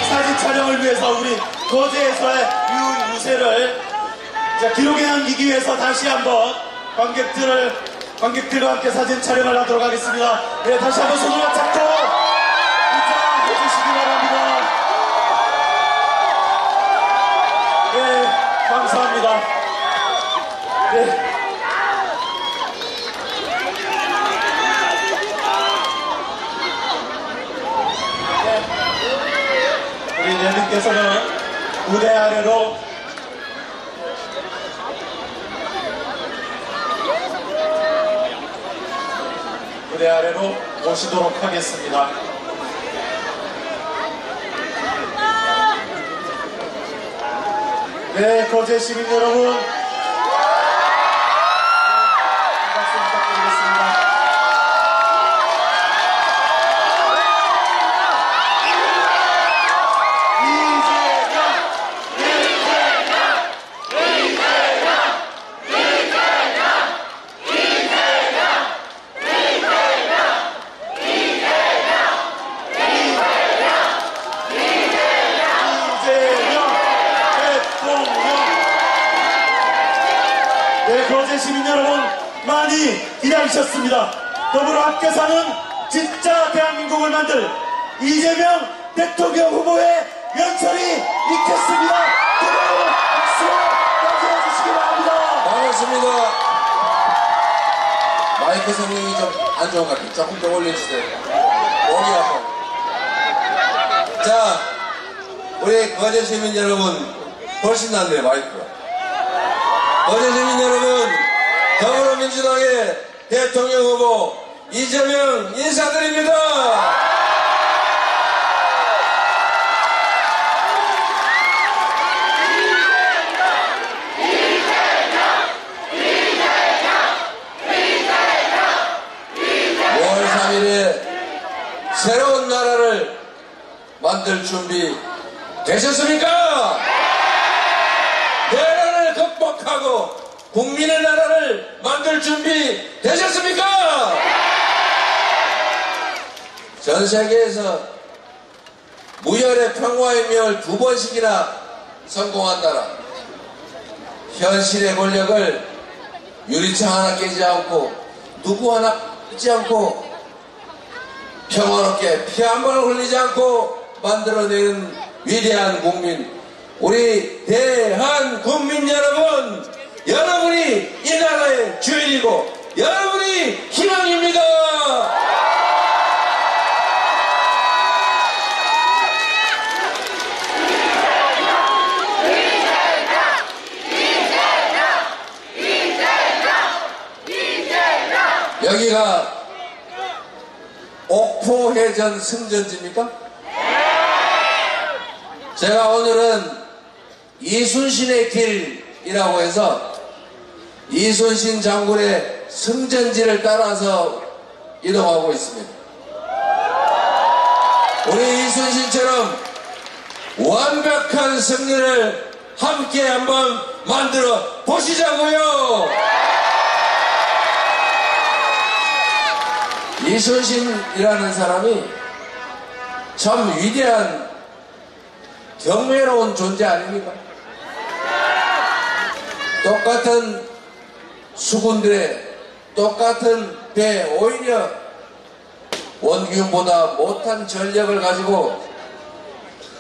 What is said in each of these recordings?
사진 촬영을 위해서 우리 거제에서의 유세를 기록에 남기기 위해서 다시 한번 관객들과 함께 사진 촬영을 하도록 하겠습니다. 네, 다시 한번 손을 잡고 인사해주시기 바랍니다. 네, 감사합니다. 네. 우리 내분께서는 무대 아래로 모시도록 하겠습니다. 네, 거제 시민 여러분, 박수 부탁드리겠습니다. 네, 거제 시민 여러분 많이 기다리셨습니다. 더불어 함께 사는 진짜 대한민국을 만들 이재명 대통령 후보의 연설이 있겠습니다. 뜨거운 박수로 맞이해 주시기 바랍니다. 반갑습니다. 마이크 성능이 좀 안 좋은 것 같아요. 조금 더 올려주세요. 목이 아파. 자, 우리 거제 시민 여러분, 훨씬 낫네요, 마이크가. 거제 시민 여러분, 더불어민주당의 대통령 후보 이재명 인사드립니다. 새로운 나라를 만들 준비 되셨습니까? 내란을 극복하고 국민의 나라를 만들 준비 되셨습니까? 전 세계에서 무혈의 평화의 명을 2번씩이나 성공한 나라, 현실의 권력을 유리창 하나 깨지 않고 누구 하나 깨지 않고 평화롭게 피 한 번을 흘리지 않고 만들어내는 위대한 국민, 우리 대한 국민 여러분, 여러분이 이 나라의 주인이고 여러분이 희망입니다. 여기가 옥포해전 승전지입니까? 제가 오늘은 이순신의 길이라고 해서 이순신 장군의 승전지를 따라서 이동하고 있습니다. 우리 이순신처럼 완벽한 승리를 함께 한번 만들어 보시자고요. 이순신이라는 사람이 참 위대한 경외로운 존재 아닙니까? 똑같은 수군들의 똑같은 배, 오히려 원균보다 못한 전력을 가지고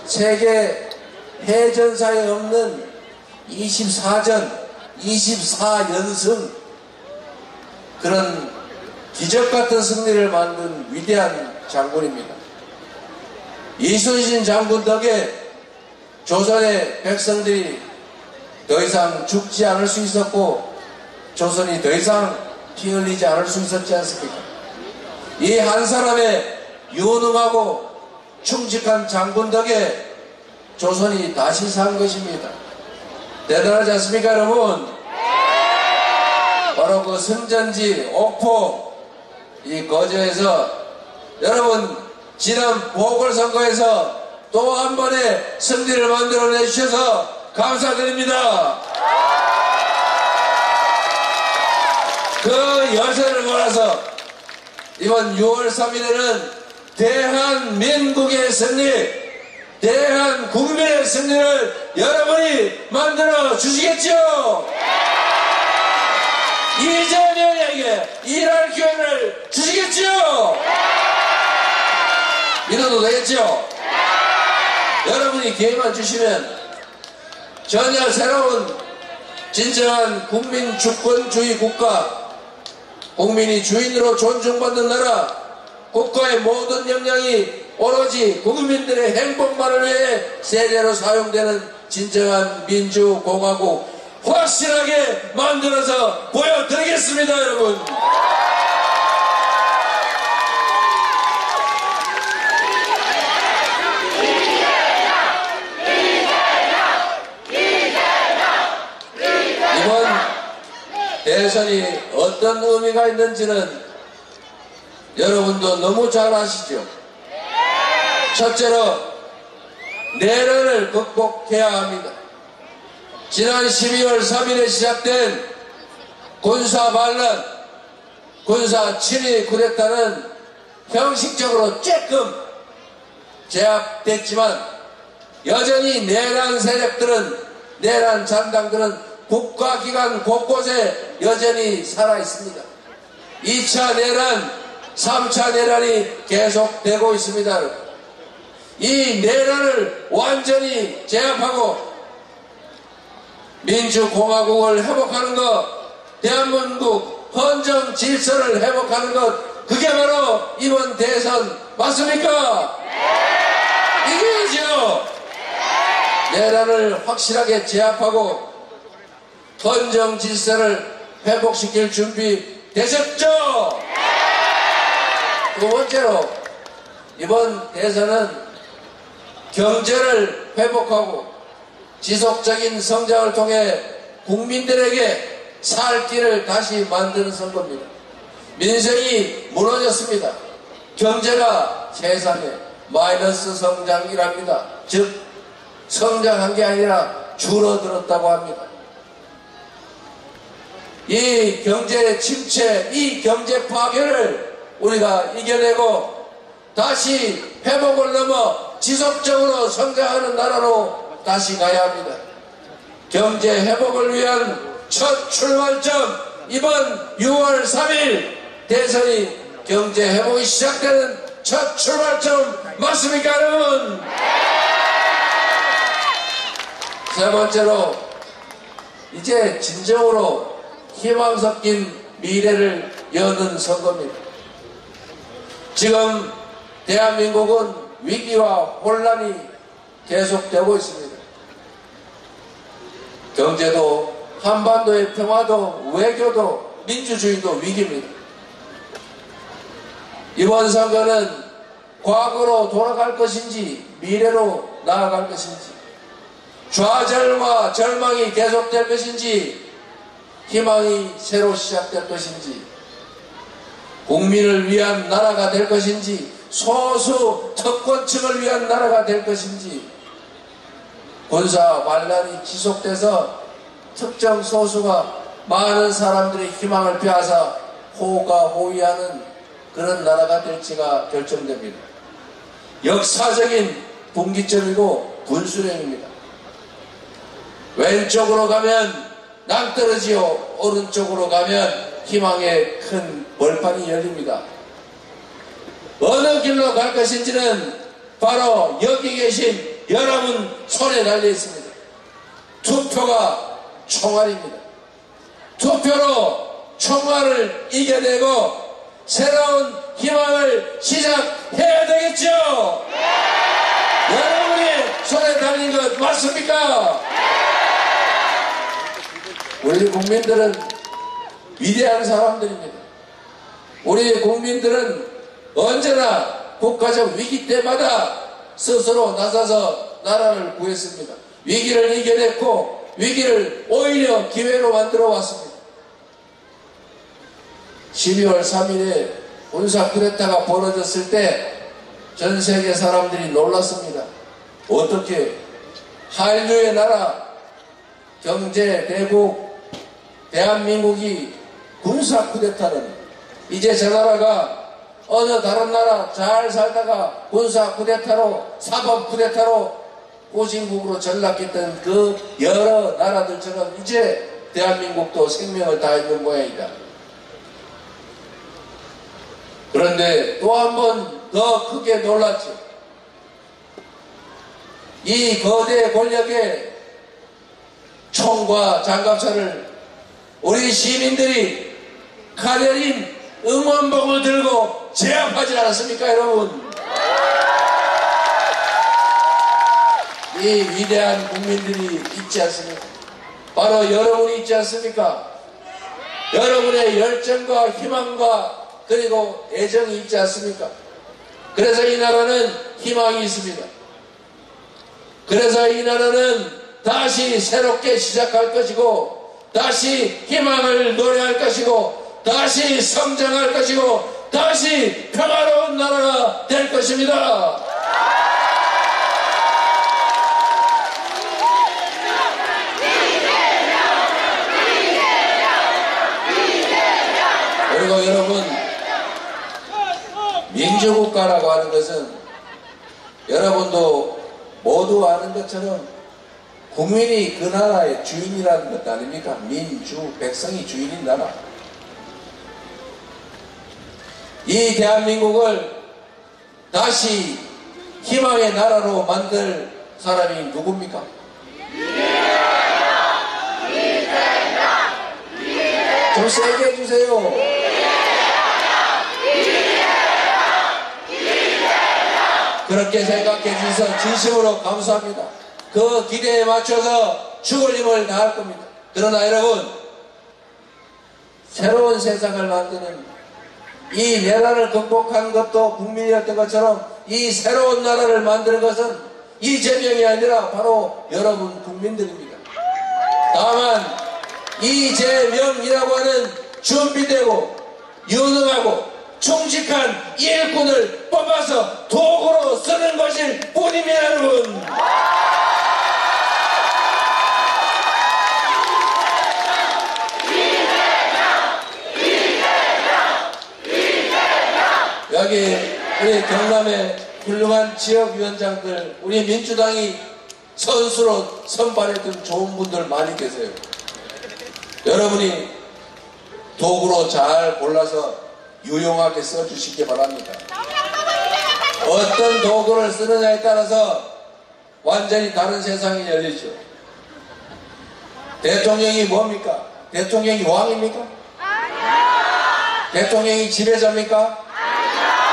세계 해전사에 없는 24전, 24연승 그런 기적같은 승리를 만든 위대한 장군입니다. 이순신 장군 덕에 조선의 백성들이 더 이상 죽지 않을 수 있었고 조선이 더 이상 피 흘리지 않을 수 있었지 않습니까? 이 한 사람의 유능하고 충직한 장군 덕에 조선이 다시 산 것입니다. 대단하지 않습니까, 여러분? 바로 그 승전지 옥포 이 거제에서 여러분 지난 보궐선거에서 또 한 번의 승리를 만들어내 주셔서 감사드립니다. 그 열쇠를 몰아서 이번 6월 3일에는 대한민국의 승리, 대한 국민의 승리를 여러분이 만들어 주시겠죠? 이재명에게 일할 기회를 주시겠죠? 믿어도 되겠죠? 여러분이 기회만 주시면 전혀 새로운 진정한 국민 주권주의 국가, 국민이 주인으로 존중받는 나라, 국가의 모든 역량이 오로지 국민들의 행복만을 위해 세대로 사용되는 진정한 민주공화국 확실하게 만들어서 보여드리겠습니다, 여러분. 이번 대선이 어떤 의미가 있는지는 여러분도 너무 잘 아시죠? 첫째로 내란을 극복해야 합니다. 지난 12월 3일에 시작된 군사 반란, 군사 친위 쿠데타는 형식적으로 조금 제압됐지만 여전히 내란 세력들은, 내란 잔당들은 국가기관 곳곳에 여전히 살아있습니다. 2차 내란, 3차 내란이 계속되고 있습니다. 이 내란을 완전히 제압하고 민주공화국을 회복하는 것, 대한민국 헌정 질서를 회복하는 것, 그게 바로 이번 대선 맞습니까? 이겨야죠. 내란을 확실하게 제압하고 헌정 질서를 회복시킬 준비 되셨죠? 두 번째로 이번 대선은 경제를 회복하고 지속적인 성장을 통해 국민들에게 살 길을 다시 만드는 선거입니다. 민생이 무너졌습니다. 경제가 세상에 마이너스 성장이랍니다. 즉 성장한 게 아니라 줄어들었다고 합니다. 이 경제 침체, 이 경제 파괴를 우리가 이겨내고 다시 회복을 넘어 지속적으로 성장하는 나라로 다시 가야 합니다. 경제 회복을 위한 첫 출발점, 이번 6월 3일 대선이 경제 회복이 시작되는 첫 출발점 맞습니까, 여러분? 세 번째로 이제 진정으로 희망 섞인 미래를 여는 선거입니다. 지금 대한민국은 위기와 혼란이 계속되고 있습니다. 경제도, 한반도의 평화도, 외교도, 민주주의도 위기입니다. 이번 선거는 과거로 돌아갈 것인지 미래로 나아갈 것인지, 좌절과 절망이 계속될 것인지 희망이 새로 시작될 것인지, 국민을 위한 나라가 될 것인지, 소수 특권층을 위한 나라가 될 것인지, 군사 반란이 지속돼서 특정 소수가 많은 사람들의 희망을 빼앗아 호가호위하는 그런 나라가 될지가 결정됩니다. 역사적인 분기점이고 분수령입니다. 왼쪽으로 가면 낭떠러지요, 오른쪽으로 가면 희망의 큰 벌판이 열립니다. 어느 길로 갈 것인지는 바로 여기 계신 여러분 손에 달려 있습니다. 투표가 총알입니다. 투표로 총알을 이겨내고 새로운 희망을 시작해야 되겠죠? 여러분이 손에 달린 것 맞습니까? 우리 국민들은 위대한 사람들입니다. 우리 국민들은 언제나 국가적 위기 때마다 스스로 나서서 나라를 구했습니다. 위기를 이겨냈고 위기를 오히려 기회로 만들어 왔습니다. 12월 3일에 군사 쿠데타가 벌어졌을 때 전 세계 사람들이 놀랐습니다. 어떻게 한류의 나라, 경제 대국 대한민국이 군사 쿠데타는 이제 저 나라가 어느 다른 나라 잘 살다가 군사 쿠데타로 사법 쿠데타로 후진국으로 전락했던 그 여러 나라들처럼 이제 대한민국도 생명을 다했는 모양이다. 그런데 또 한 번 더 크게 놀랐죠. 이 거대 권력의 총과 장갑차를 우리 시민들이 가려린 응원봉을 들고 제압하지 않았습니까, 여러분? 이 위대한 국민들이 있지 않습니까? 바로 여러분이 있지 않습니까? 여러분의 열정과 희망과 그리고 애정이 있지 않습니까? 그래서 이 나라는 희망이 있습니다. 그래서 이 나라는 다시 새롭게 시작할 것이고, 다시 희망을 노래할 것이고, 다시 성장할 것이고, 다시 평화로운 나라가 될 것입니다. 그리고 여러분, 민주국가라고 하는 것은 여러분도 모두 아는 것처럼 국민이 그 나라의 주인이라는 것 아닙니까? 민주, 백성이 주인인 나라. 이 대한민국을 다시 희망의 나라로 만들 사람이 누굽니까? 좀 세게 해주세요. 그렇게 생각해 주셔서 진심으로 감사합니다. 그 기대에 맞춰서 죽을 힘을 다할 겁니다. 그러나 여러분, 새로운 세상을 만드는 이 내란을 극복한 것도 국민이었던 것처럼 이 새로운 나라를 만드는 것은 이재명이 아니라 바로 여러분 국민들입니다. 다만 이재명이라고 하는 준비되고 유능하고 충직한 일꾼을 뽑아서 도구로 쓰는 것일 뿐입니다, 여러분. 여기 우리 경남의 훌륭한 지역위원장들, 우리 민주당이 선수로 선발했던 좋은 분들 많이 계세요. 여러분이 도구로 잘 골라서 유용하게 써주시기 바랍니다. 어떤 도구를 쓰느냐에 따라서 완전히 다른 세상이 열리죠. 대통령이 뭡니까? 대통령이 왕입니까? 대통령이 지배자입니까?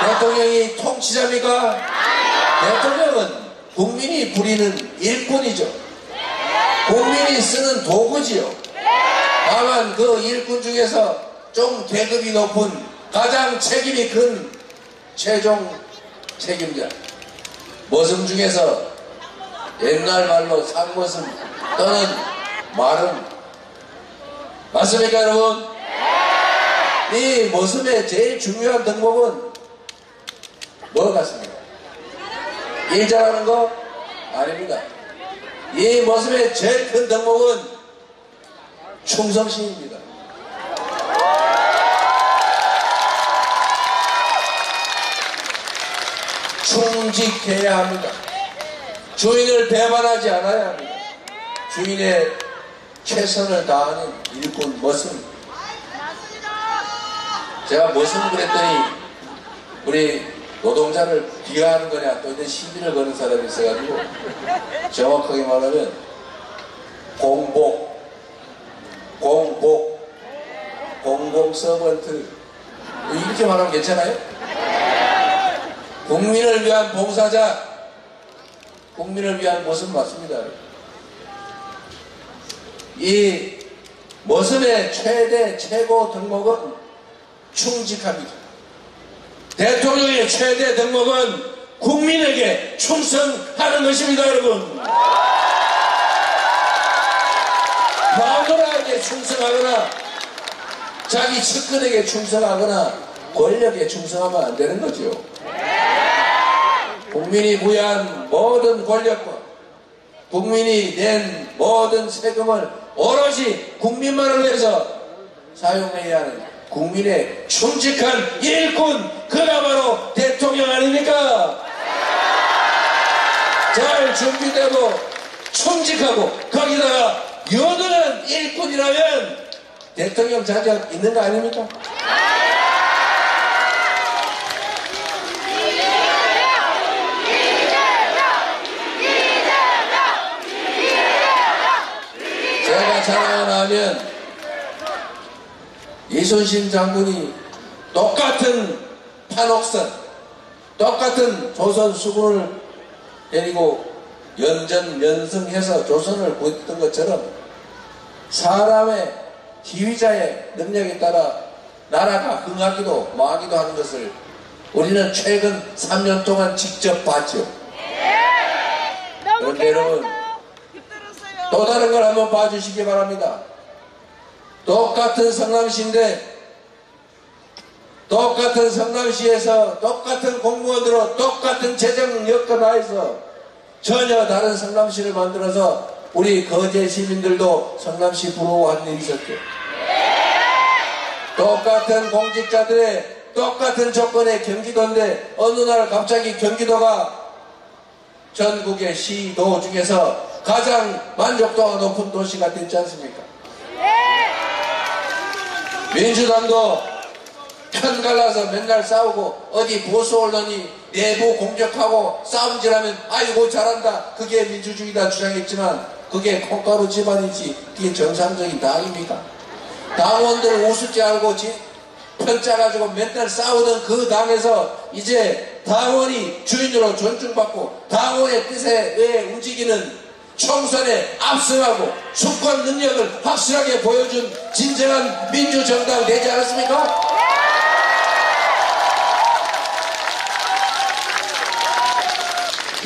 대통령이 통치자입니까? 대통령은 국민이 부리는 일꾼이죠. 국민이 쓰는 도구지요. 다만 그 일꾼 중에서 좀 계급이 높은 가장 책임이 큰 최종 책임자, 머슴 중에서 옛날 말로 상머슴 또는 말은 맞습니까, 여러분? 이 머슴의 제일 중요한 덕목은 뭐 같습니까? 일 잘하는 거? 아닙니다. 이 머슴의 제일 큰 덕목은 충성심입니다. 충직해야 합니다. 주인을 배반하지 않아야 합니다. 주인의 최선을 다하는 일꾼 머슴. 제가 머슴 그랬더니 우리 노동자를 비하하는 거냐 또 이런 시비를 거는 사람이 있어가지고 정확하게 말하면 공복서번트 이렇게 말하면 괜찮아요? 국민을 위한 봉사자, 국민을 위한 모습 맞습니다. 이 모습의 최고 덕목은 충직합니다. 대통령의 최대 덕목은 국민에게 충성하는 것입니다, 여러분. 마누라에게 충성하거나 자기 측근에게 충성하거나 권력에 충성하면 안 되는 거죠. 국민이 부여한 모든 권력과 국민이 낸 모든 세금을 오롯이 국민만을 위해서 사용해야 하는 국민의 충직한 일꾼 그가 바로 대통령 아닙니까? 잘 준비되고 충직하고 거기다가 여드는 일꾼이라면 대통령 자격 있는 거 아닙니까? 제가 자랑하면 이순신 장군이 똑같은 판옥선, 똑같은 조선 수군을 데리고 연전연승해서 조선을 구했던 것처럼 사람의 지휘자의 능력에 따라 나라가 흥하기도 망하기도 하는 것을 우리는 최근 3년 동안 직접 봤죠. 그런데 여러분, 또 다른 걸 한번 봐주시기 바랍니다. 똑같은 성남시인데 똑같은 성남시에서 똑같은 공무원으로 똑같은 재정 여건 하에서 전혀 다른 성남시를 만들어서 우리 거제 시민들도 성남시 부러워한 일이 있었죠. 똑같은 공직자들의 똑같은 조건의 경기도인데 어느 날 갑자기 경기도가 전국의 시도 중에서 가장 만족도가 높은 도시가 됐지 않습니까? 민주당도 편 갈라서 맨날 싸우고 어디 보수 언론이 내부 공격하고 싸움질하면 아이고 잘한다 그게 민주주의다 주장했지만 그게 콩가루 집안이지 그게 정상적인 당입니까? 당원들 우습지 않고 편짜 가지고 맨날 싸우던 그 당에서 이제 당원이 주인으로 존중받고 당원의 뜻에 의해 움직이는 총선에 압승하고 수권 능력을 확실하게 보여준 진정한 민주정당 되지 않았습니까?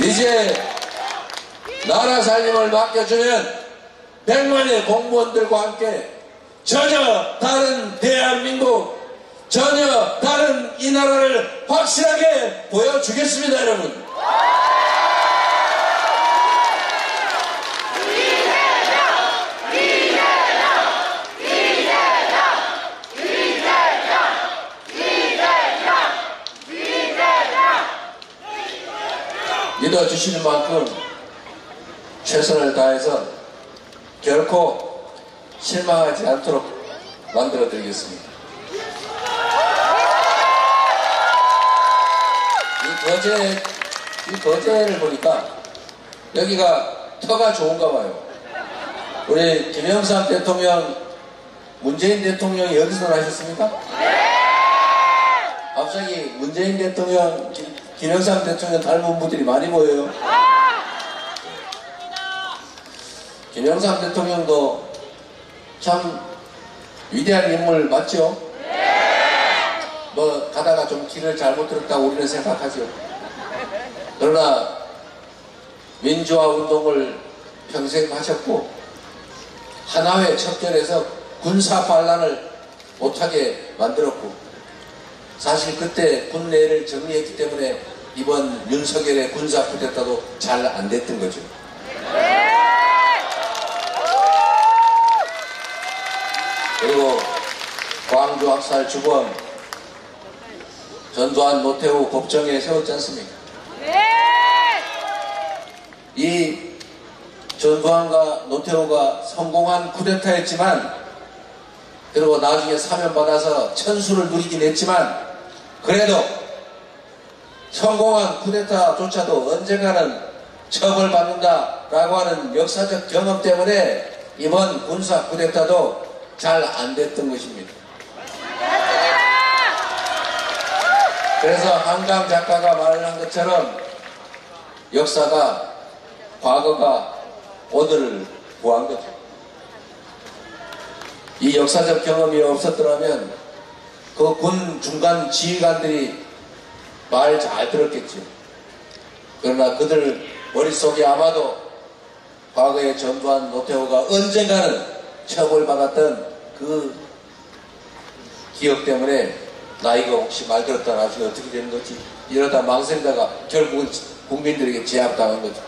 이제 나라 살림을 맡겨주면 100만의 공무원들과 함께 전혀 다른 대한민국, 전혀 다른 이 나라를 확실하게 보여주겠습니다, 여러분. 믿어주시는 만큼 최선을 다해서 결코 실망하지 않도록 만들어 드리겠습니다. 이 거제를 보니까 여기가 터가 좋은가 봐요. 우리 김영삼 대통령, 문재인 대통령이 여기서 나셨습니까? 갑자기 문재인 대통령, 김영삼 대통령 닮은 분들이 많이 보여요. 김영삼 대통령도 참 위대한 인물 맞죠? 뭐 가다가 좀 길을 잘못 들었다고 우리는 생각하죠. 그러나 민주화 운동을 평생 하셨고 하나회 척결해서 군사 반란을 못하게 만들었고 사실 그때 군내를 정리했기 때문에 이번 윤석열의 군사 쿠데타도 잘 안 됐던 거죠. 그리고 광주 학살 주범 전두환 노태우 법정에 세웠지 않습니까? 이 전두환과 노태우가 성공한 쿠데타였지만 그리고 나중에 사면받아서 천수를 누리긴 했지만 그래도 성공한 쿠데타조차도 언젠가는 처벌받는다라고 하는 역사적 경험 때문에 이번 군사 쿠데타도 잘 안 됐던 것입니다. 그래서 한강 작가가 말을 한 것처럼 역사가 과거가 오늘을 구한 거죠. 이 역사적 경험이 없었더라면 그 군 중간 지휘관들이 말 잘 들었겠죠. 그러나 그들 머릿속에 아마도 과거의 전두환 노태우가 언젠가는 처벌받았던 그 기억 때문에 나 이거 혹시 말 들었다 나중에 어떻게 되는 거지 이러다 망설이다가 결국은 국민들에게 제압당한 거죠.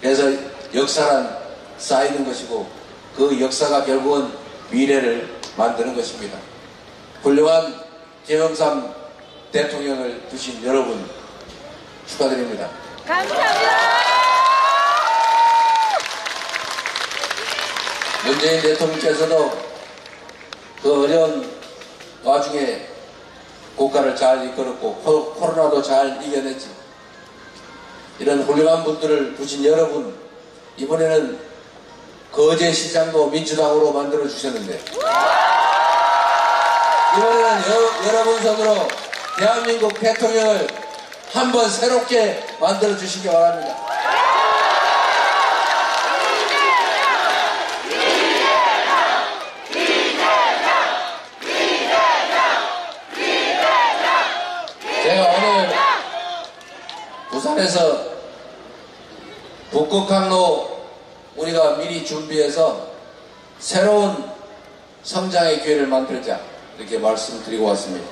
그래서 역사란 쌓이는 것이고 그 역사가 결국은 미래를 만드는 것입니다. 훌륭한 김영삼 대통령을 두신 여러분 축하드립니다. 감사합니다. 문재인 대통령께서도 그 어려운 와중에 국가를 잘 이끌었고 코로나도 잘 이겨냈지. 이런 훌륭한 분들을 두신 여러분, 이번에는 거제시장도 민주당으로 만들어 주셨는데 이번에는 여러분 손으로 대한민국 대통령을 한번 새롭게 만들어 주시기 바랍니다. 제가 오늘 부산에서 북극항로 우리가 미리 준비해서 새로운 성장의 기회를 만들자 이렇게 말씀드리고 왔습니다.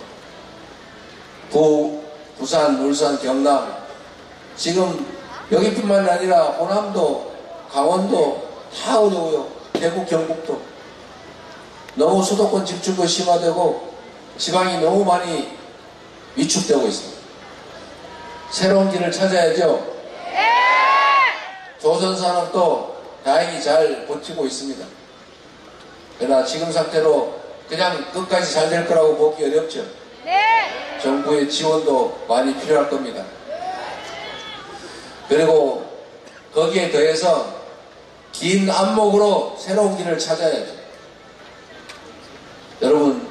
부산, 울산, 경남 지금 여기뿐만 아니라 호남도 강원도 다 어려워요. 대구, 경북도 너무 수도권 집중도 심화되고 지방이 너무 많이 위축되고 있습니다. 새로운 길을 찾아야죠. 조선산업도 다행히 잘 버티고 있습니다. 그러나 지금 상태로 그냥 끝까지 잘 될 거라고 보기 어렵죠. 정부의 지원도 많이 필요할 겁니다. 그리고 거기에 더해서 긴 안목으로 새로운 길을 찾아야죠. 여러분,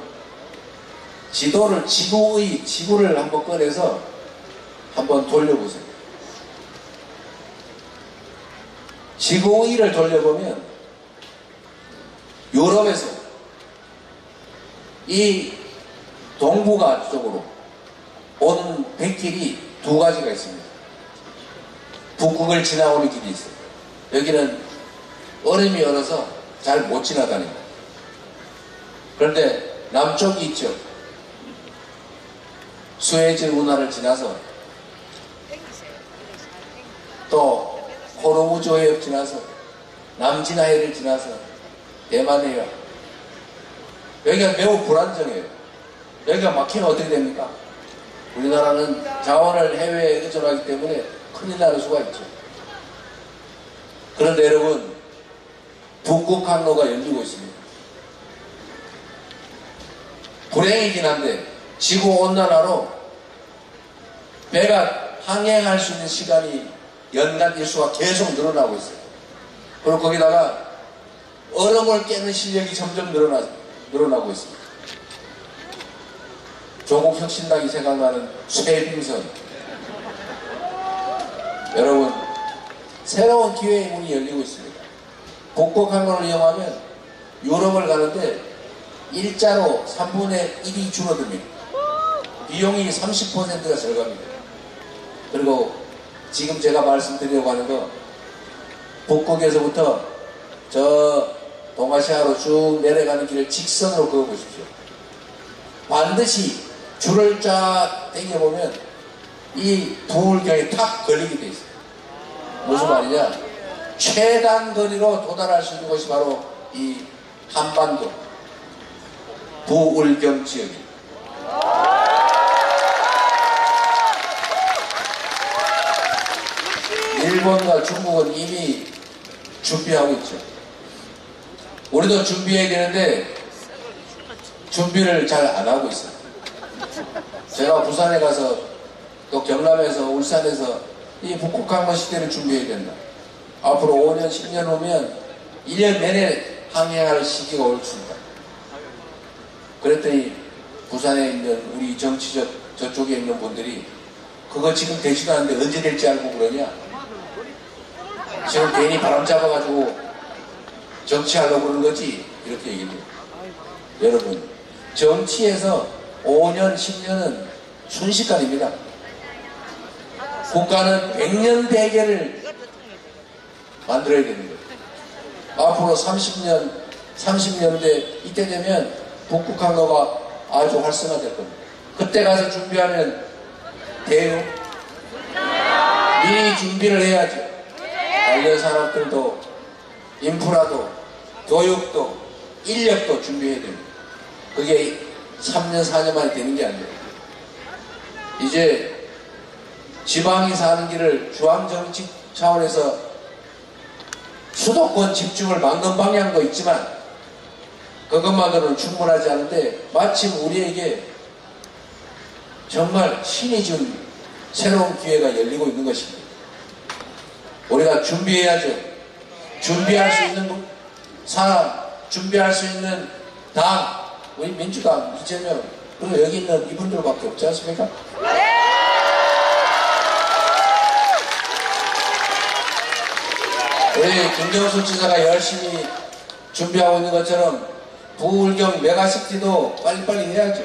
지구를 한번 꺼내서 한번 돌려보세요. 지구의를 돌려보면 유럽에서 이 동북아 쪽으로 오는 백길이 두 가지가 있습니다. 북극을 지나오는 길이 있어요. 여기는 얼음이 얼어서 잘 못 지나다닙니다. 그런데 남쪽이 있죠. 수에즈 운하를 지나서 또 호르무즈 해협 지나서 남진해를 지나서 대만해요. 여기가 매우 불안정해요. 여기가 막히면 어떻게 됩니까? 우리나라는 자원을 해외에 의존하기 때문에 큰일 나는 수가 있죠. 그런데 여러분, 북극항로가 열리고 있습니다. 불행이긴 한데 지구온난화로 배가 항행할 수 있는 시간이 연간 일수가 계속 늘어나고 있어요. 그리고 거기다가 얼음을 깨는 실력이 점점 늘어나고 있습니다. 조국 혁신당이 생각나는 쇠빙선. 여러분, 새로운 기회의 문이 열리고 있습니다. 북극항로를 이용하면 유럽을 가는데 일자로 3분의 1이 줄어듭니다. 비용이 30%가 절감입니다. 그리고 지금 제가 말씀드리려고 하는 거, 북극에서부터 저 동아시아로 쭉 내려가는 길을 직선으로 그어보십시오. 반드시 줄을 쫙 당겨보면 이 부울경에 탁 걸리게 돼 있어요. 무슨 말이냐? 최단 거리로 도달할 수 있는 것이 바로 이 한반도 부울경 지역입니다. 일본과 중국은 이미 준비하고 있죠. 우리도 준비해야 되는데 준비를 잘 안 하고 있어요. 제가 부산에 가서 또 경남에서 울산에서 이 북극항로 시대를 준비해야 된다. 앞으로 5년 10년 후면 1년 내내 항해할 시기가 올 수 있다. 그랬더니 부산에 있는 우리 정치적 저쪽에 있는 분들이 그거 지금 되지도 않는데 언제 될지 알고 그러냐? 지금 괜히 바람 잡아가지고 정치하려고 그러는 거지? 이렇게 얘기해요. 여러분, 정치에서 5년, 10년은 순식간입니다. 국가는 100년 대계를 만들어야 되는 거예요. 앞으로 30년대 이때 되면 북극항로가 아주 활성화될 겁니다. 그때 가서 준비하면 돼요. 미리 준비를 해야죠. 관련 산업들도 인프라도 교육도 인력도 준비해야 됩니다. 그게 3년 4년 만에 되는 게 아니에요. 이제 지방이 사는 길을 중앙정치 차원에서 수도권 집중을 막는 방향도 있지만 그것만으로는 충분하지 않은데 마침 우리에게 정말 신이 준 새로운 기회가 열리고 있는 것입니다. 우리가 준비해야죠. 준비할 수 있는 사람, 준비할 수 있는 당, 우리 민주당, 이재명, 그리고 여기 있는 이분들밖에 없지 않습니까? 우리 김경수 지사가 열심히 준비하고 있는 것처럼 부울경 메가시티도 빨리빨리 해야죠.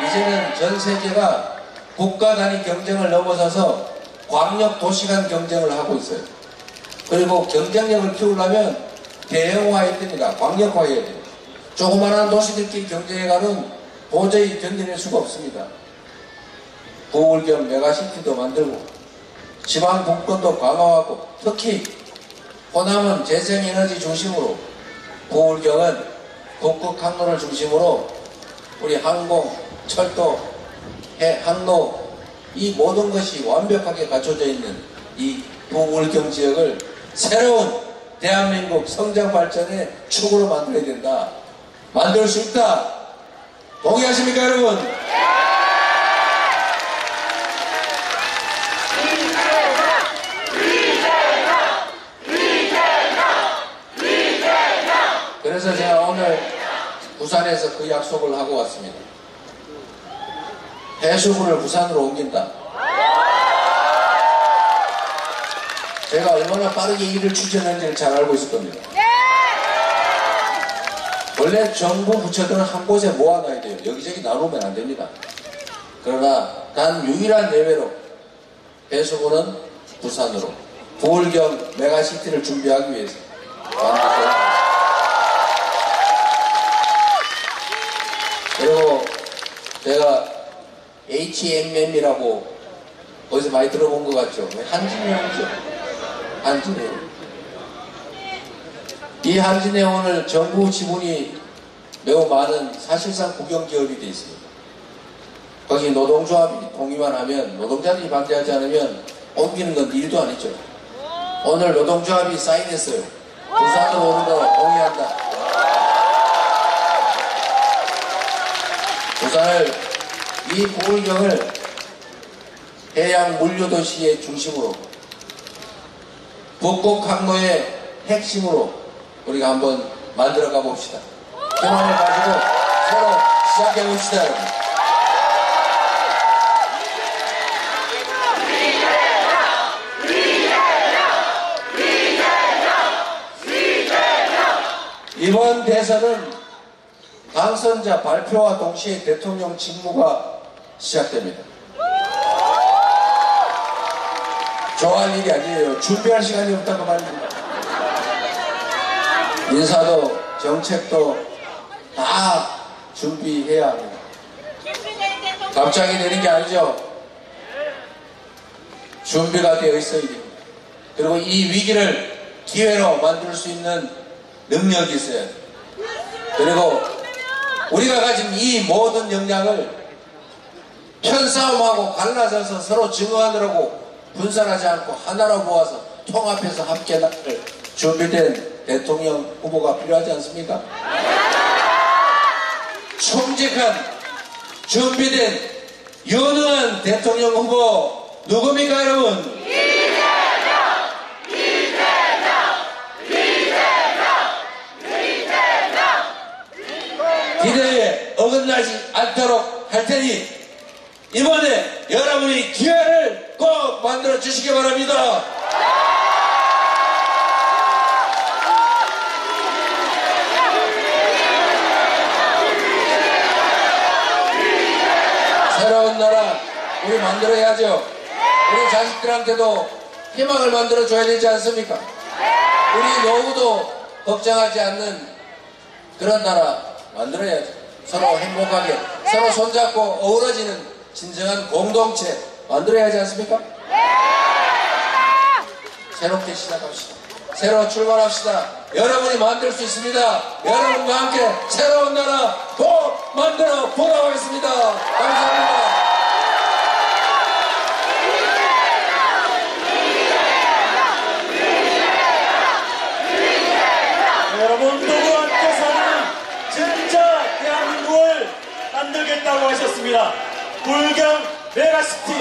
이제는 전 세계가 국가 단위 경쟁을 넘어서서 광역 도시 간 경쟁을 하고 있어요. 그리고 경쟁력을 키우려면 대형화해야 됩니다. 광역화해야 됩니다. 조그마한 도시들끼리 경쟁해가는 도저히 견뎌낼 수가 없습니다. 부울경 메가시티도 만들고 지방 분권도 강화하고 특히 호남은 재생에너지 중심으로 부울경은 북극 항로를 중심으로 우리 항공, 철도, 항로 이 모든 것이 완벽하게 갖춰져 있는 이 부울경 지역을 새로운 대한민국 성장 발전의 축으로 만들어야 된다. 만들 수 있다. 동의하십니까 여러분? 그래서 제가 오늘 부산에서 그 약속을 하고 왔습니다. 해수부를 부산으로 옮긴다. 제가 얼마나 빠르게 일을 추진하는지를 잘 알고 있을 겁니다. 원래 정부 부처들은 한 곳에 모아놔야 돼요. 여기저기 나누면 안 됩니다. 그러나 단 유일한 예외로 해수부는 부산으로 부울경 메가시티를 준비하기 위해서 만들었습니다. 그리고 제가 HMM이라고 어디서 많이 들어본 것 같죠? 한진해운이죠. 한진해운. 이 한진해운을 정부 지분이 매우 많은 사실상 국영기업이 되어 있습니다. 거기 노동조합이 동의만 하면 노동자들이 반대하지 않으면 옮기는 건 일도 아니죠. 오늘 노동조합이 사인했어요. 부산으로 오는 거 동의한다. 부산을 이 부울경을 해양 물류도시의 중심으로 북극 항로의 핵심으로 우리가 한번 만들어가 봅시다. 희망을 가지고 서로 시작해 봅시다 여러분. 이번 대선은 당선자 발표와 동시에 대통령 직무가 시작됩니다. 좋아할 일이 아니에요. 준비할 시간이 없다고 말입니다. 인사도 정책도 다 준비해야 합니다. 갑자기 되는 게 아니죠. 준비가 되어 있어야 됩니다. 그리고 이 위기를 기회로 만들 수 있는 능력이 있어야 돼요. 그리고 우리가 가진 이 모든 역량을 편싸움하고 갈라져서 서로 증오하느라고 분산하지 않고 하나로 모아서 통합해서 함께 나갈 준비된 대통령 후보가 필요하지 않습니까? 충직한 준비된 유능한 대통령 후보 누굽니까 여러분? 기대에 어긋나지 않도록 할 테니 이번에 여러분이 기회를 꼭 만들어 주시기 바랍니다. 새로운 나라 우리 만들어야죠. 우리 자식들한테도 희망을 만들어 줘야 되지 않습니까? 우리 노후도 걱정하지 않는 그런 나라 만들어야죠. 서로 행복하게 서로 손잡고 어우러지는 진정한 공동체 만들어야 하지 않습니까? 새롭게 시작합시다. 새로 출발합시다. 여러분이 만들 수 있습니다. 여러분과 함께 새로운 나라 꼭 만들어 보도록 하겠습니다. 감사합니다. 하셨습니다. 불경 메가시티